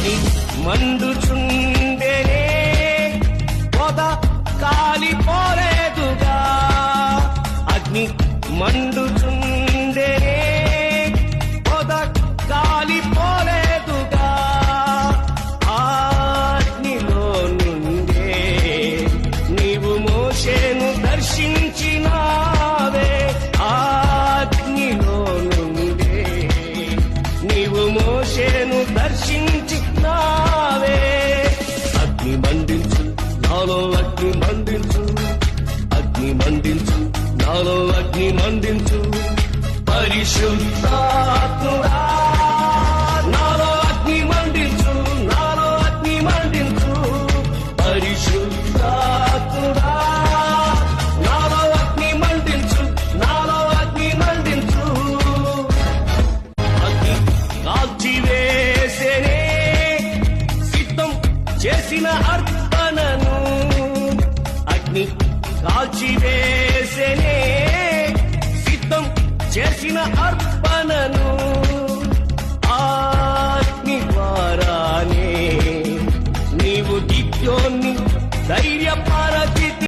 అగ్ని మండుచుండెనే పొద కాలిపోలేదుగా అగ్ని మండుచుండెనే పొద కాలిపోలేదుగా ఆ అగ్నిలో నుండే నీవు మోషేను దర్శించినావే ఆ అగ్నిలో నుండే నీవు మోషేను దర్శించినావే అగ్ని మండించు నాలో అగ్ని మండించు అగ్ని మండించు నాలో అగ్ని మండించు పరిశుద్ధాత్ముడా నాలో అగ్ని మండించు నాలో అగ్ని మండించు పరిశుద్ధాత్ముడా నాలో అగ్ని మండించు నాలో అగ్ని మండించు అగ్ని కాల్చివేసేనే సిద్ధం చేసిన అర్పణను అగ్ని కాల్చివేసేనే సిద్ధం చేసిన అర్పణను